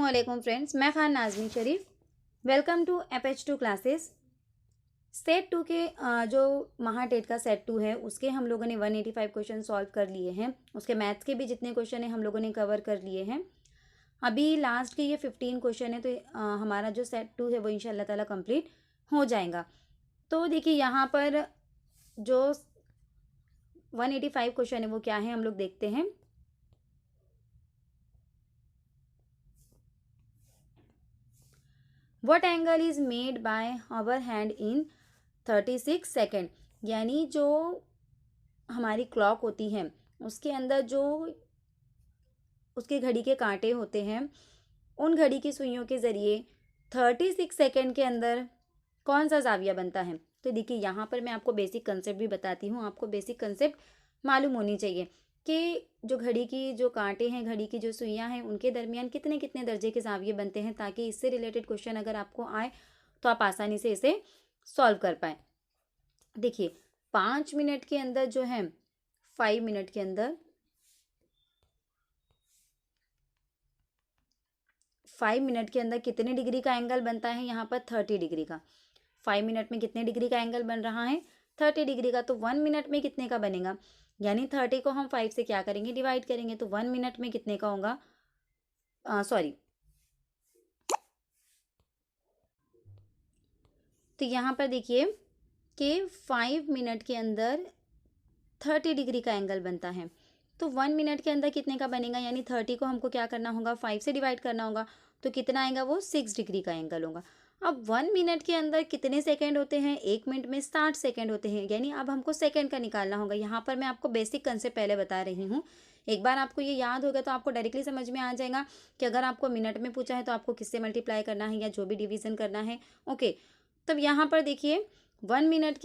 वालेकुम फ्रेंड्स, मैं Khan Nazmeen Sharif. Welcome to FH2 classes. Set 2 के जो महाटेट का सेट 2 है उसके हम लोगों ने 185 क्वेश्चन सॉल्व कर लिए हैं। उसके मैथ्स के भी जितने क्वेश्चन हैं हम लोगों ने कवर कर लिए हैं। अभी लास्ट के ये 15 क्वेश्चन है, तो हमारा जो सेट 2 है वो इंशाल्लाह ताला कंप्लीट हो जाएगा। तो देखिए यहाँ पर जो 185 क्वेश्चन है वो क्या है हम लोग देखते हैं। What angle is made by our hand in 36 second. यानी जो हमारी क्लॉक होती है उसके अंदर जो उसके घड़ी के कांटे होते हैं, उन घड़ी की सुइयों के ज़रिए 36 सेकेंड के अंदर कौन सा ज़ाविया बनता है। तो देखिए यहाँ पर मैं आपको बेसिक कंसेप्ट भी बताती हूँ। आपको बेसिक कंसेप्ट मालूम होनी चाहिए कि जो घड़ी की जो कांटे हैं, घड़ी की जो सुइयाँ हैं, उनके दरमियान कितने कितने दर्जे के ज़ाविये बनते हैं, ताकि इससे रिलेटेड क्वेश्चन अगर आपको आए तो आप आसानी से इसे सॉल्व कर पाएँ। देखिए 5 मिनट के अंदर जो है 5 मिनट के अंदर 5 मिनट के अंदर कितने डिग्री का एंगल बनता है, यहाँ पर 30 डिग्री का। 5 मिनट में कितने डिग्री का एंगल बन रहा है, 30 डिग्री का। तो 1 मिनट में कितने का बनेगा, यानी 30 को हम 5 से क्या करेंगे, डिवाइड करेंगे। तो 1 मिनट में कितने का होगा, सॉरी, तो यहाँ पर देखिए कि 5 मिनट के अंदर 30 डिग्री का एंगल बनता है। तो 1 मिनट के अंदर कितने का बनेगा, यानी 30 को हमको क्या करना होगा, 5 से डिवाइड करना होगा। तो कितना आएगा, वो 6 डिग्री का एंगल होगा। अब 1 मिनट के अंदर कितने सेकंड होते हैं, 1 मिनट में 60 सेकंड होते हैं, यानी अब हमको सेकंड का निकालना होगा। यहाँ पर मैं आपको बेसिक कंसेप्ट पहले बता रही हूँ। एक बार आपको ये याद होगा तो आपको डायरेक्टली समझ में आ जाएगा कि अगर आपको मिनट में पूछा है तो आपको किससे मल्टीप्लाई करना है या जो भी डिवीजन करना है। ओके, तब यहाँ पर देखिए 5 मिनट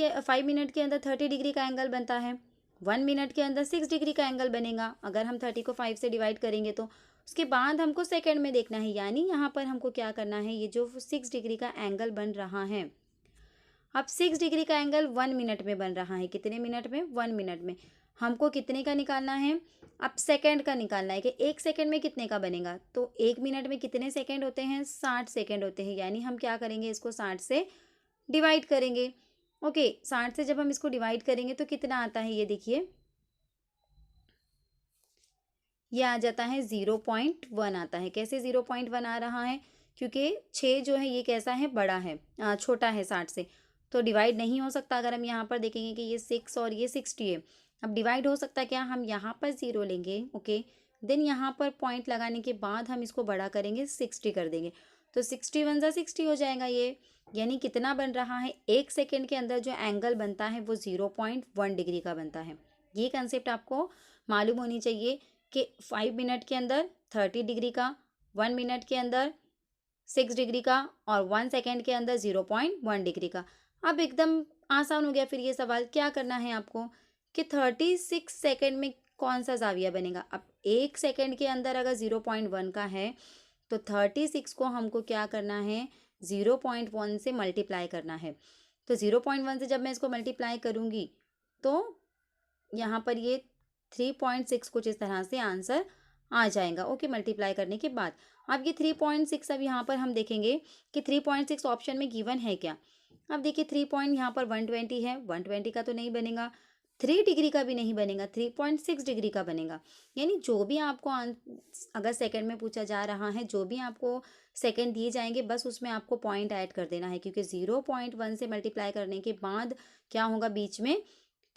के अंदर 30 डिग्री का एंगल बनता है। 1 मिनट के अंदर 6 डिग्री का एंगल बनेगा अगर हम 30 को 5 से डिवाइड करेंगे तो। उसके बाद हमको सेकंड में देखना है, यानी यहाँ पर हमको क्या करना है, ये जो 6 डिग्री का एंगल बन रहा है, अब 6 डिग्री का एंगल 1 मिनट में बन रहा है। कितने मिनट में, 1 मिनट में। हमको कितने का निकालना है, अब सेकंड का निकालना है कि 1 सेकंड में कितने का बनेगा। तो 1 मिनट में कितने सेकंड होते हैं, 60 सेकंड होते हैं, यानी हम क्या करेंगे, इसको 60 से डिवाइड करेंगे। ओके, 60 से जब हम इसको डिवाइड करेंगे तो कितना आता है, ये देखिए, ये आ जाता है 0.1 आता है। कैसे 0.1 आ रहा है, क्योंकि 6 जो है ये कैसा है, बड़ा है, छोटा है 60 से, तो डिवाइड नहीं हो सकता। अगर हम यहाँ पर देखेंगे कि ये 6 और ये 60 है, अब डिवाइड हो सकता है क्या, हम यहाँ पर 0 लेंगे। ओके, देन यहाँ पर पॉइंट लगाने के बाद हम इसको बड़ा करेंगे, 60 कर देंगे, तो 61 सा 60 हो जाएगा ये। यानी कितना बन रहा है, 1 सेकेंड के अंदर जो एंगल बनता है वो 0.1 डिग्री का बनता है। ये कंसेप्ट आपको मालूम होनी चाहिए कि 5 मिनट के अंदर 30 डिग्री का, 1 मिनट के अंदर 6 डिग्री का और 1 सेकेंड के अंदर 0.1 डिग्री का। अब एकदम आसान हो गया फिर ये सवाल। क्या करना है आपको कि 36 सेकेंड में कौन सा ज़ाविया बनेगा। अब 1 सेकेंड के अंदर अगर 0.1 का है तो 36 को हमको क्या करना है, 0.1 से मल्टीप्लाई करना है। तो 0.1 से जब मैं इसको मल्टीप्लाई करूँगी तो यहाँ पर ये 3.6 कुछ इस तरह से आंसर आ जाएगा। ओके, मल्टीप्लाई करने के बाद अब ये 3.6, अब यहाँ पर हम देखेंगे कि 3.6 ऑप्शन में गिवन है क्या। अब देखिए 3 पॉइंट यहाँ पर 120 है, 120 का तो नहीं बनेगा, 3 डिग्री का भी नहीं बनेगा, 3.6 डिग्री का बनेगा। यानी जो भी आपको अगर सेकंड में पूछा जा रहा है, जो भी आपको सेकंड दिए जाएंगे, बस उसमें आपको पॉइंट ऐड कर देना है, क्योंकि 0.1 से मल्टीप्लाई करने के बाद क्या होगा, बीच में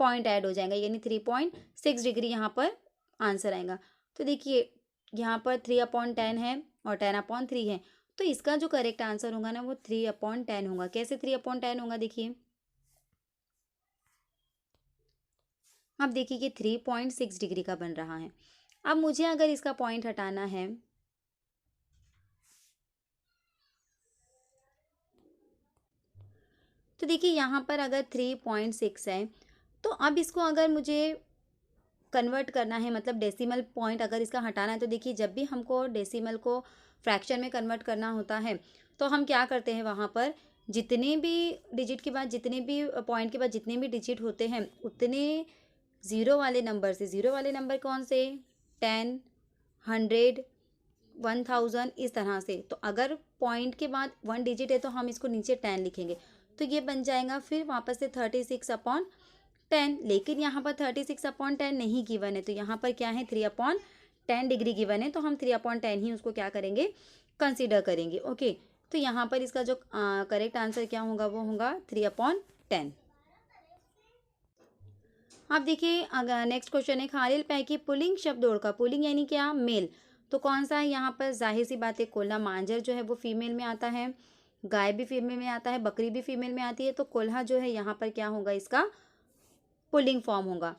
पॉइंट ऐड हो जाएगा, यानी 3.6 डिग्री यहाँ पर आंसर आएगा। तो देखिए यहाँ पर 3/10 है और 10/3 है, तो इसका जो करेक्ट आंसर होगा ना वो 3/10 होगा। कैसे 3/10 होगा, देखिए अब देखिए कि 3.6 डिग्री का बन रहा है। अब मुझे अगर इसका पॉइंट हटाना है, तो देखिए यहाँ पर अगर 3.6 है, तो अब इसको अगर मुझे कन्वर्ट करना है, मतलब डेसिमल पॉइंट अगर इसका हटाना है, तो देखिए जब भी हमको डेसिमल को फ्रैक्शन में कन्वर्ट करना होता है तो हम क्या करते हैं, वहाँ पर जितने भी डिजिट के बाद, जितने भी पॉइंट के बाद जितने भी डिजिट होते हैं, उतने ज़ीरो वाले नंबर से, ज़ीरो वाले नंबर कौन से, 10, 100, 1000 इस तरह से। तो अगर पॉइंट के बाद 1 डिजिट है तो हम इसको नीचे 10 लिखेंगे, तो ये बन जाएगा फिर वापस से 36/10। लेकिन यहाँ पर 36/10 नहीं गिवन है, तो यहाँ पर क्या है 3/10 डिग्री गिवन है, तो हम 3/10 ही उसको क्या करेंगे, कंसिडर करेंगे। ओके, तो यहाँ पर इसका जो करेक्ट आंसर क्या होगा, वो होगा 3/10। अब देखिए अगर नेक्स्ट क्वेश्चन है, खालिल पैकी पुलिंग शब्द ओढ़का। पुलिंग यानी क्या, मेल, तो कौन सा है यहाँ पर, जाहिर सी बात है कोल्हा। मांजर जो है वो फीमेल में आता है, गाय भी फीमेल में आता है, बकरी भी फीमेल में आती है, तो कोल्हा जो है यहाँ पर क्या होगा, इसका पुलिंग फॉर्म होगा।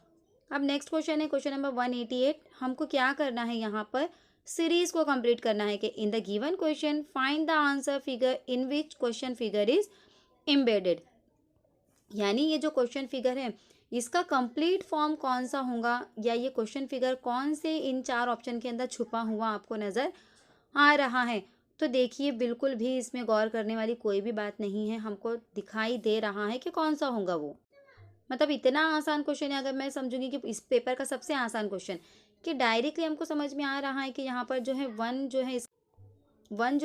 अब नेक्स्ट क्वेश्चन है क्वेश्चन नंबर 188। हमको क्या करना है, यहाँ पर सीरीज को कंप्लीट करना है कि in the given question find the answer figure in which question figure is embedded. यानी ये जो क्वेश्चन फिगर है इसका कंप्लीट फॉर्म कौन सा होगा, या ये क्वेश्चन फिगर कौन से इन 4 ऑप्शन के अंदर छुपा हुआ आपको नज़र आ रहा है। तो देखिए बिल्कुल भी इसमें गौर करने वाली कोई भी बात नहीं है, हमको दिखाई दे रहा है कि कौन सा होगा वो। मतलब इतना आसान क्वेश्चन है, अगर मैं समझूंगी कि इस पेपर का सबसे आसान क्वेश्चन, कि डायरेक्टली हमको समझ में आ रहा है कि यहाँ पर जो है 1 जो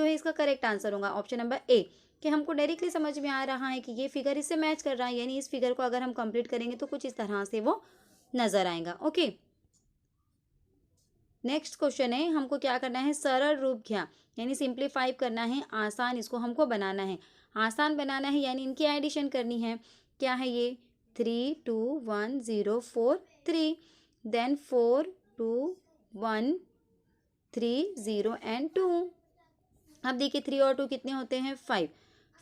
है इसका करेक्ट आंसर होगा, ऑप्शन नंबर ए। कि हमको डायरेक्टली समझ में आ रहा है कि ये फिगर इससे मैच कर रहा है, यानी इस फिगर को अगर हम कंप्लीट करेंगे तो कुछ इस तरह से वो नजर आएगा। ओके, नेक्स्ट क्वेश्चन है, हमको क्या करना है, सरल रूप क्या, यानी सिंप्लीफाई करना है, आसान इसको हमको बनाना है। आसान बनाना है यानी इनकी एडिशन करनी है। क्या है ये, 3 2 1 0 4 3, देन 4 2 1 3 0 एंड 2। अब देखिए 3 और 2 कितने होते हैं, 5।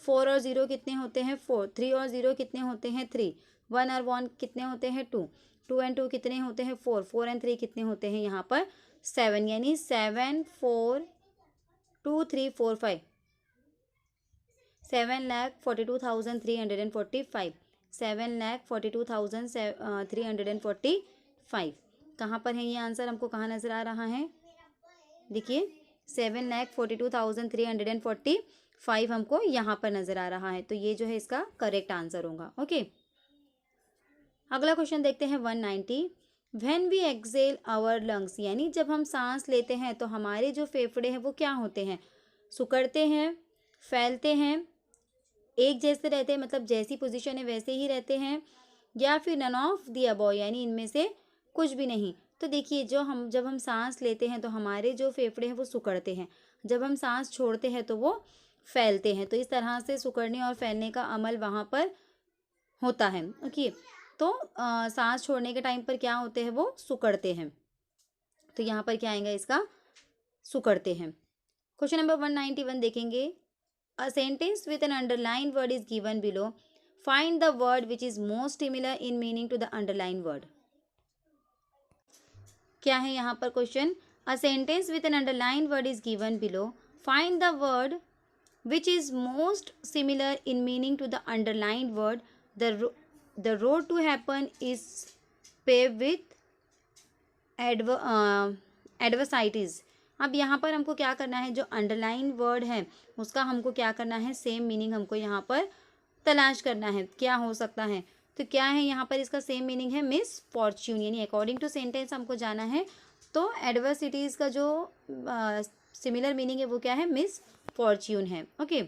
4 और 0 कितने होते हैं, 4। 3 और 0 कितने होते हैं, 3। 1 और 1 कितने होते हैं, 2। 2 एंड 2 कितने होते हैं, 4। 4 एंड 3 कितने होते हैं यहाँ पर, 7। यानी 7 4 2 3 4 5, 7,42,345, 7,42,345। कहाँ पर है ये आंसर, हमको कहाँ नजर आ रहा है, देखिए 7,42,345 हमको यहाँ पर नजर आ रहा है, तो ये जो है इसका करेक्ट आंसर होगा। ओके, अगला क्वेश्चन देखते हैं 190। When we exhale our lungs, यानी जब हम सांस लेते हैं तो हमारे जो फेफड़े हैं वो क्या होते हैं, सिकुड़ते हैं, फैलते हैं, एक जैसे रहते हैं, मतलब जैसी पोजीशन है वैसे ही रहते हैं, या फिर नन ऑफ द अबव, यानी इनमें से कुछ भी नहीं। तो देखिए जब हम सांस लेते हैं तो हमारे जो फेफड़े हैं वो सिकुड़ते हैं, जब हम सांस छोड़ते हैं तो वो फैलते हैं। तो इस तरह से सिकुड़ने और फैलने का अमल वहाँ पर होता है। ओके, तो सांस छोड़ने के टाइम पर क्या होते हैं, वो सिकुड़ते हैं। तो यहाँ पर क्या आएगा इसका, सिकुड़ते हैं। क्वेश्चन नंबर 191 देखेंगे। A sentence with an underlined word is given below. Find the word which is most similar in meaning to the underlined word. क्या है यहाँ पर question, A sentence with an underlined word is given below. Find the word which is most similar in meaning to the underlined word. The road to happen is paved with adversities. अब यहाँ पर हमको क्या करना है, जो underline word है उसका हमको क्या करना है, सेम मीनिंग हमको यहाँ पर तलाश करना है। क्या हो सकता है, तो क्या है यहाँ पर इसका सेम मीनिंग है, मिस फॉर्च्यून, यानी अकॉर्डिंग टू सेंटेंस हमको जाना है। तो एडवर्सिटीज़ का जो सिमिलर मीनिंग है वो क्या है, मिस फॉर्च्यून है। ओके,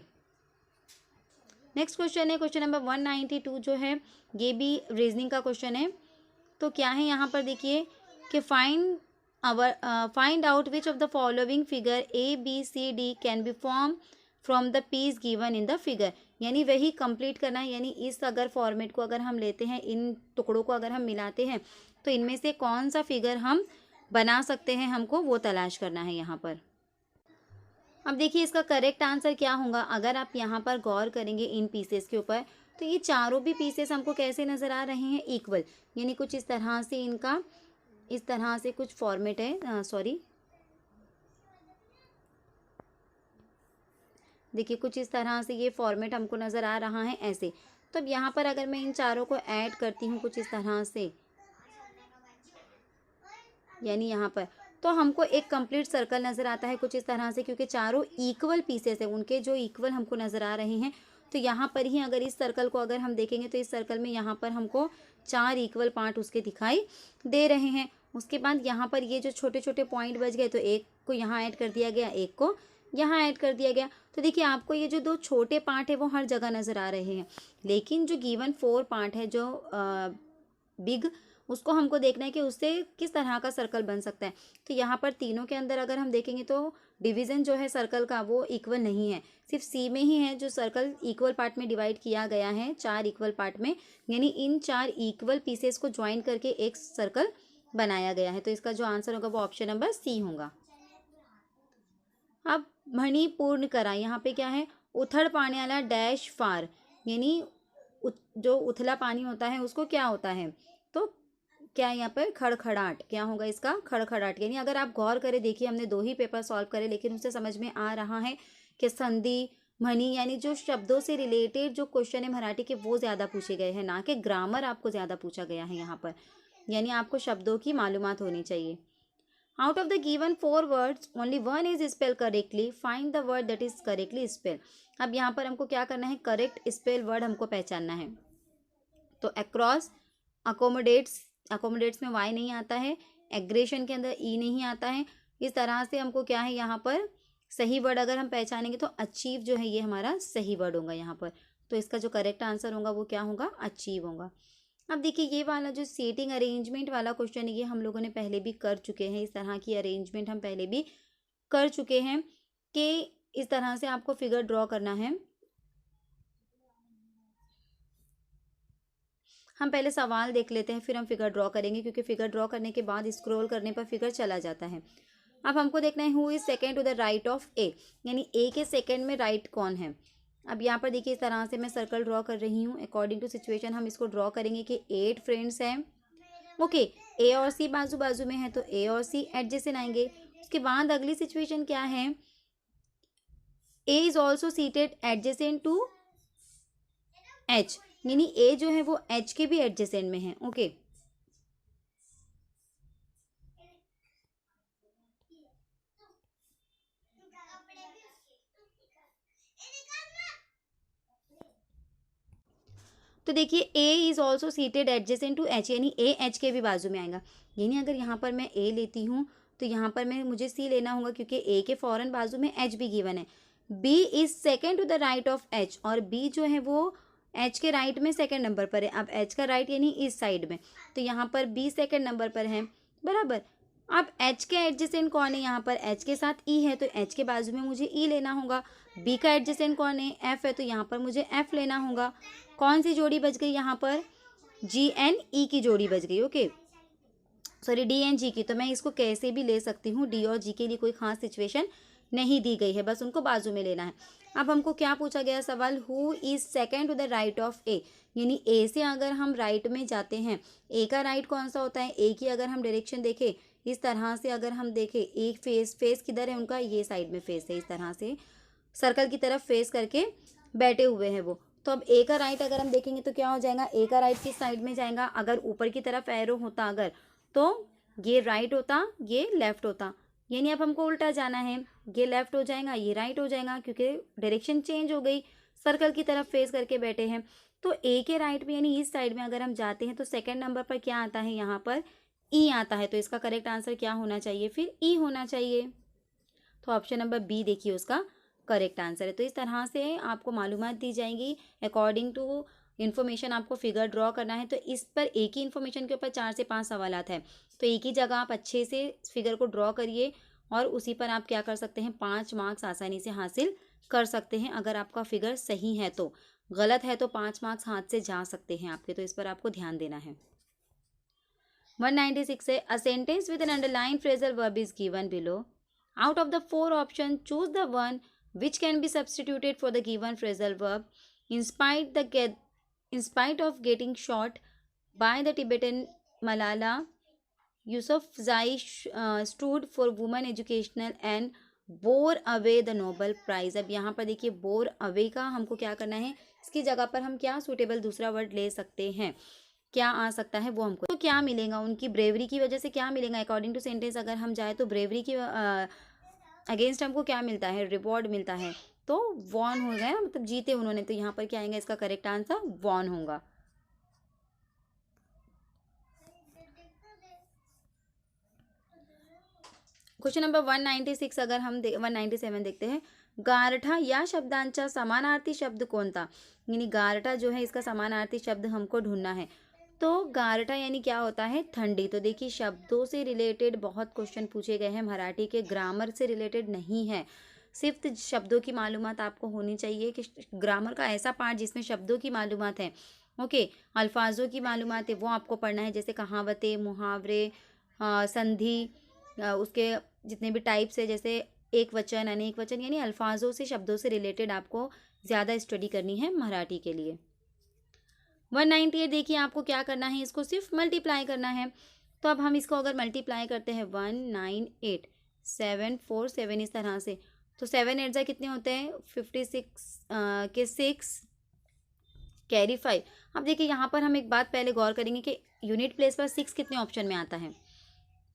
नेक्स्ट क्वेश्चन है क्वेश्चन नंबर 192, जो है ये भी रीजनिंग का क्वेश्चन है। तो क्या है यहाँ पर देखिए कि find out which of the following figure A, B, C, D can be formed from the piece given in the figure। यानी वही कंप्लीट करना है, यानी इस अगर फॉर्मेट को अगर हम लेते हैं, इन टुकड़ों को अगर हम मिलाते हैं तो इनमें से कौन सा फिगर हम बना सकते हैं, हमको वो तलाश करना है यहाँ पर। अब देखिए इसका करेक्ट आंसर क्या होगा, अगर आप यहाँ पर गौर करेंगे इन पीसेस के ऊपर, तो ये चारों भी पीसेस हमको कैसे नज़र आ रहे हैं, इक्वल, यानी कुछ इस तरह से इनका इस तरह से कुछ फॉर्मेट है। देखिए कुछ इस तरह से ये फॉर्मेट हमको नज़र आ रहा है ऐसे। तो अब यहाँ पर अगर मैं इन चारों को ऐड करती हूँ कुछ इस तरह से, यानी यहाँ पर, तो हमको एक कंप्लीट सर्कल नज़र आता है कुछ इस तरह से, क्योंकि चारों इक्वल पीसेस है, उनके जो इक्वल हमको नज़र आ रहे हैं। तो यहाँ पर ही अगर इस सर्कल को अगर हम देखेंगे तो इस सर्कल में यहाँ पर हमको 4 इक्वल पार्ट उसके दिखाई दे रहे हैं। उसके बाद यहाँ पर ये जो छोटे छोटे पॉइंट बच गए, तो एक को यहाँ ऐड कर दिया गया, एक को यहाँ ऐड कर दिया गया। तो देखिए आपको ये जो दो छोटे पार्ट है वो हर जगह नज़र आ रहे हैं, लेकिन जो गिवन 4 पार्ट है जो बिग, उसको हमको देखना है कि उससे किस तरह का सर्कल बन सकता है। तो यहाँ पर तीनों के अंदर अगर हम देखेंगे तो डिवीज़न जो है सर्कल का वो इक्वल नहीं है, सिर्फ सी में ही है जो सर्कल इक्वल पार्ट में डिवाइड किया गया है, 4 इक्वल पार्ट में, यानी इन 4 इक्वल पीसेस को ज्वाइन करके एक सर्कल बनाया गया है। तो इसका जो आंसर होगा वो ऑप्शन नंबर सी होगा। अब मणि पूर्ण करा, यहाँ पे क्या है, उथड़ पानी वाला डैश फार, यानी जो उथला पानी होता है उसको क्या होता है, तो क्या यहाँ पर खड़खड़ाहट, क्या होगा इसका, खड़खड़ाहट। यानी अगर आप गौर करें, देखिए हमने 2 ही पेपर सॉल्व करे, लेकिन उससे समझ में आ रहा है कि संधि मणि यानी जो शब्दों से रिलेटेड जो क्वेश्चन है मराठी के वो ज़्यादा पूछे गए हैं, ना कि ग्रामर आपको ज़्यादा पूछा गया है यहाँ पर। यानी आपको शब्दों की मालूमात होनी चाहिए। Out of the given 4 words, only one is spelled correctly. Find the word that is correctly spelled. अब यहाँ पर हमको क्या करना है, करेक्ट स्पेल वर्ड हमको पहचानना है। तो अक्रॉस, अकोमोडेट्स में वाई नहीं आता है, एग्रेशन के अंदर ई नहीं आता है। इस तरह से हमको क्या है यहाँ पर सही वर्ड अगर हम पहचानेंगे तो अचीव जो है ये हमारा सही वर्ड होगा यहाँ पर। तो इसका जो करेक्ट आंसर होगा वो क्या होगा, अचीव होगा। अब देखिए ये वाला जो सीटिंग अरेंजमेंट वाला क्वेश्चन है ये हम लोगों ने पहले भी कर चुके हैं, इस तरह की अरेंजमेंट हम पहले भी कर चुके हैं कि इस तरह से आपको फिगर ड्रॉ करना है। हम पहले सवाल देख लेते हैं फिर हम फिगर ड्रॉ करेंगे, क्योंकि फिगर ड्रॉ करने के बाद स्क्रॉल करने पर फिगर चला जाता है। अब हमको देखना है who is second to the right of A, यानी ए के सेकेंड में राइट कौन है। अब यहाँ पर देखिए इस तरह से मैं सर्कल ड्रॉ कर रही हूँ, अकॉर्डिंग टू सिचुएशन हम इसको ड्रॉ करेंगे कि 8 फ्रेंड्स हैं। ओके, ए और सी बाजू बाजू में है तो ए और सी एडजेसेंट आएंगे। उसके बाद अगली सिचुएशन क्या है, A is also seated adjacent to H, यानी ए जो है वो एच के भी एडजेसेंट में है। ओके, तो देखिए A is also seated adjacent to H, यानी ए एच के भी बाजू में आएगा। यानी अगर यहाँ पर मैं ए लेती हूँ तो यहाँ पर मुझे सी लेना होगा, क्योंकि ए के फौरन बाजू में एच भी गिवन है। B is second to the right of H, और बी जो है वो एच के राइट में सेकेंड नंबर पर है। अब एच का राइट यानी इस साइड में, तो यहाँ पर बी सेकेंड नंबर पर है, बराबर। अब एच के एडजेसेंट कौन है, यहाँ पर एच के साथ ई है तो एच के बाजू में मुझे ई लेना होगा। बी का एडजेसेंट कौन है, एफ है, तो यहाँ पर मुझे एफ लेना होगा। कौन सी जोड़ी बच गई यहाँ पर, जी एन ई की जोड़ी बच गई। Okay, sorry D N G की, तो मैं इसको कैसे भी ले सकती हूँ, डी और जी के लिए कोई खास सिचुएशन नहीं दी गई है, बस उनको बाजू में लेना है। अब हमको क्या पूछा गया सवाल, who is second to the right of A, यानी ए से अगर हम राइट में जाते हैं, ए का राइट कौन सा होता है, ए की अगर हम डायरेक्शन देखें इस तरह से, अगर हम देखें एक फेस किधर है उनका, ये साइड में फेस है, इस तरह से सर्कल की तरफ फेस करके बैठे हुए हैं वो। तो अब ए का राइट अगर हम देखेंगे तो क्या हो जाएगा, ए का राइट किस साइड में जाएगा, अगर ऊपर की तरफ एरो होता अगर, तो ये राइट होता, ये लेफ्ट होता। यानी अब हमको उल्टा जाना है, ये लेफ्ट हो जाएगा, ये राइट हो जाएगा, क्योंकि डायरेक्शन चेंज हो गई, सर्कल की तरफ फेस करके बैठे हैं। तो ए के राइट में यानी इस साइड में अगर हम जाते हैं तो सेकेंड नंबर पर क्या आता है, यहाँ पर ई आता है। तो इसका करेक्ट आंसर क्या होना चाहिए, फिर ई होना चाहिए। तो ऑप्शन नंबर बी देखिए उसका करेक्ट आंसर है। तो इस तरह से आपको मालूमात दी जाएंगी अकॉर्डिंग टू इन्फॉर्मेशन, आपको फिगर ड्रॉ करना है। तो इस पर एक ही इन्फॉर्मेशन के ऊपर 4 से 5 सवालात है, तो एक ही जगह आप अच्छे से फिगर को ड्रॉ करिए और उसी पर आप क्या कर सकते हैं, 5 मार्क्स आसानी से हासिल कर सकते हैं। अगर आपका फिगर सही है तो, गलत है तो 5 मार्क्स हाथ से जा सकते हैं आपके, तो इस पर आपको ध्यान देना है। 196 है, a sentence with an underline phrasal verb is given below. Out of the 4 options, choose the one which can be substituted for the given phrasal verb. In spite of getting shot by the Tibetan Malala Yousafzai stood for women educational and bore away the Nobel Prize. अब यहाँ पर देखिए bore away का हमको क्या करना है, इसकी जगह पर हम क्या सुटेबल दूसरा वर्ड ले सकते हैं, क्या आ सकता है वो हमको, तो क्या मिलेगा, उनकी ब्रेवरी की वजह से क्या मिलेगा, अकॉर्डिंग टू सेंटेंस अगर हम जाए तो ब्रेवरी की अगेंस्ट हमको क्या मिलता है, रिवॉर्ड मिलता है। तो वॉन हो गया, मतलब जीते उन्होंने, तो यहाँ पर क्या आएगा, इसका करेक्ट आंसर वॉन होगा। क्वेश्चन नंबर 196 अगर हम 197 देखते हैं, गारठा या शब्दांचा समानार्थी शब्द कोणता, यानी गारठा जो है इसका समानार्थी शब्द हमको ढूंढना है। तो गारठा यानी क्या होता है, ठंडी। तो देखिए शब्दों से रिलेटेड बहुत क्वेश्चन पूछे गए हैं मराठी के, ग्रामर से रिलेटेड नहीं है। सिर्फ शब्दों की मालूमात आपको होनी चाहिए कि ग्रामर का ऐसा पार्ट जिसमें शब्दों की मालूमात है, ओके। अल्फाजों की मालूमात है वो आपको पढ़ना है, जैसे कहावतें, मुहावरे, संधि, उसके जितने भी टाइप्स है, जैसे एक वचन, अनेक वचन, यानी अल्फाजों से, शब्दों से रिलेटेड आपको ज़्यादा स्टडी करनी है मराठी के लिए। 198 देखिए आपको क्या करना है, इसको सिर्फ मल्टीप्लाई करना है। तो अब हम इसको अगर मल्टीप्लाई करते हैं 198 747 इस तरह से, तो 7 8 कितने होते हैं 56 के 6 कैरी 5। अब देखिए यहाँ पर हम एक बात पहले गौर करेंगे कि यूनिट प्लेस पर 6 कितने ऑप्शन में आता है।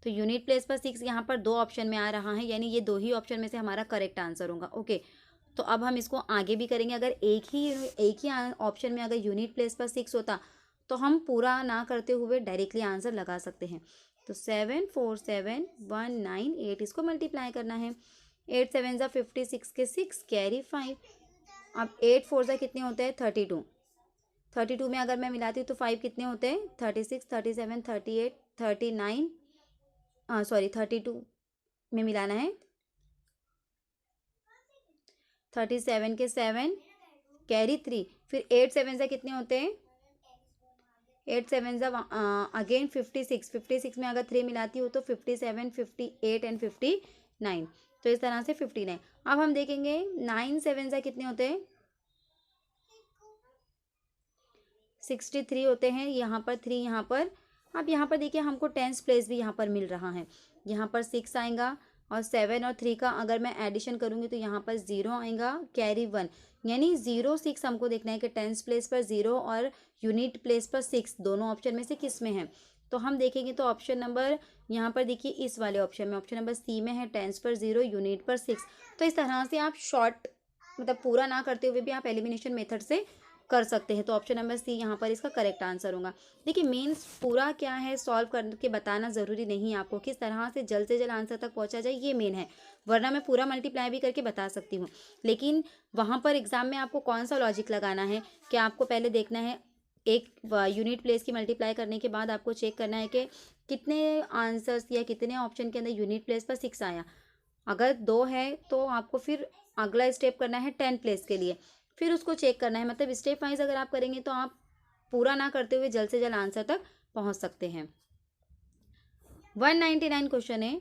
तो यूनिट प्लेस पर 6 यहाँ पर 2 ऑप्शन में आ रहा है, यानी ये 2 ही ऑप्शन में से हमारा करेक्ट आंसर होगा, ओके। तो अब हम इसको आगे भी करेंगे। अगर एक ही ऑप्शन में अगर यूनिट प्लेस पर 6 होता तो हम पूरा ना करते हुए डायरेक्टली आंसर लगा सकते हैं। तो 747198 इसको मल्टीप्लाई करना है। 8 7 56 के 6 कैरी 5। अब 8 4 कितने होते हैं 32। 32 में अगर मैं मिलाती हूँ तो 5 कितने होते हैं 36 37 38 39, सॉरी 32 में मिलाना है। 37 के 7 कैरी 3, फिर 8 7 कितने होते हैं 8 7 अगेन 56। 56 में अगर 3 मिलाती हूँ तो 57 58 एंड 59, तो इस तरह से 59। अब हम देखेंगे 9 7 कितने होते हैं 63 होते हैं, यहाँ पर 3 यहाँ पर। अब यहाँ पर देखिए हमको 10th प्लेस भी यहाँ पर मिल रहा है। यहाँ पर 6 आएगा और 7 और 3 का अगर मैं एडिशन करूँगी तो यहाँ पर 0 आएगा, कैरी 1, यानी 0 6 हमको देखना है कि 10th प्लेस पर 0 और यूनिट प्लेस पर 6 दोनों ऑप्शन में से किस में है। तो हम देखेंगे तो ऑप्शन नंबर यहाँ पर देखिए इस वाले ऑप्शन में, ऑप्शन नंबर सी में है, 10th पर 0 यूनिट पर 6। तो इस तरह से आप शॉर्ट मतलब पूरा ना करते हुए भी आप एलिमिनेशन मेथड से कर सकते हैं। तो ऑप्शन नंबर सी यहाँ पर इसका करेक्ट आंसर होगा। देखिए मेंस पूरा क्या है सॉल्व करके बताना ज़रूरी नहीं है, आपको किस तरह से जल्द आंसर तक पहुँचा जाए ये मेन है, वरना मैं पूरा मल्टीप्लाई भी करके बता सकती हूँ। लेकिन वहाँ पर एग्जाम में आपको कौन सा लॉजिक लगाना है कि आपको पहले देखना है एक यूनिट प्लेस की मल्टीप्लाई करने के बाद आपको चेक करना है कि कितने आंसर्स या कितने ऑप्शन के अंदर यूनिट प्लेस पर 6 आया। अगर 2 है तो आपको फिर अगला स्टेप करना है 10 प्लेस के लिए, फिर उसको चेक करना है। मतलब स्टेप वाइज अगर आप करेंगे तो आप पूरा ना करते हुए जल्द से जल्द आंसर तक पहुंच सकते हैं। 199 क्वेश्चन है,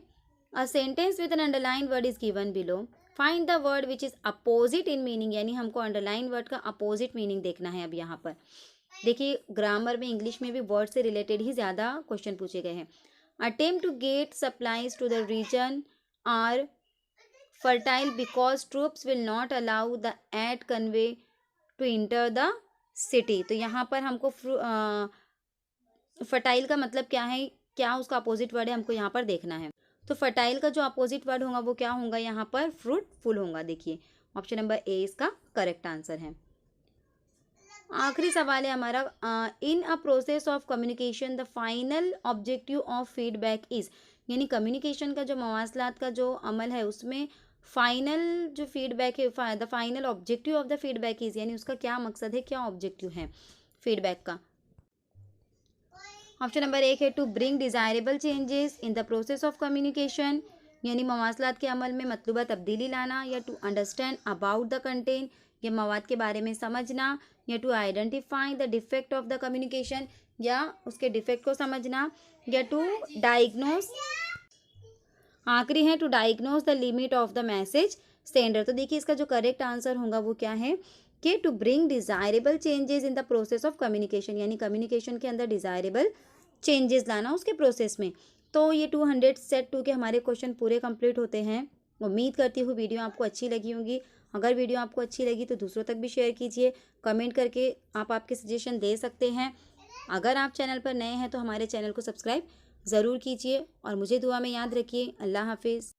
a sentence with an underline word is given below, find the word which is opposite in meaning, यानी हमको अंडरलाइन वर्ड का अपोजिट मीनिंग देखना है। अब यहाँ पर देखिए ग्रामर में इंग्लिश में भी वर्ड से रिलेटेड ही ज़्यादा क्वेश्चन पूछे गए हैं। Attempt to get supplies to the region are fertile because troops will not allow the aid convey to enter the city। तो यहाँ पर हमको फर्टाइल का मतलब क्या है, क्या उसका अपोजिट वर्ड है, हमको यहाँ पर देखना है। तो फर्टाइल का जो अपोजिट वर्ड होगा वो क्या होगा, यहाँ पर फ्रूटफुल होगा। देखिए ऑप्शन नंबर ए इसका करेक्ट आंसर है। आखिरी सवाल है हमारा, in a process of communication the final objective of feedback is, यानी कम्युनिकेशन का जो मवासलात का जो अमल है उसमें फाइनल जो फीडबैक है, the final objective of the feedback is, यानी उसका क्या मकसद है, क्या ऑब्जेक्टिव है फीडबैक का। ऑप्शन नंबर 1 है to bring desirable changes in the process of communication, यानी मवासलात के अमल में मतलूबा तब्दीली लाना, या to understand about the content, या मवाद के बारे में समझना, या to identify the defect of the communication, या उसके डिफेक्ट को समझना, या टू डायग्नोस, आखिरी है to diagnose the limit of the message sender. तो देखिए इसका जो करेक्ट आंसर होगा वो क्या है कि to bring desirable changes in the process of communication, यानी कम्युनिकेशन के अंदर डिज़ायरेबल चेंजेस लाना उसके प्रोसेस में। तो ये 200 सेट 2 के हमारे क्वेश्चन पूरे कंप्लीट होते हैं। उम्मीद करती हूँ वीडियो आपको अच्छी लगी होगी। अगर वीडियो आपको अच्छी लगी तो दूसरों तक भी शेयर कीजिए, कमेंट करके आप आपके सजेशन दे सकते हैं। अगर आप चैनल पर नए हैं तो हमारे चैनल को सब्सक्राइब ज़रूर कीजिए और मुझे दुआ में याद रखिए। अल्लाह हाफिज़।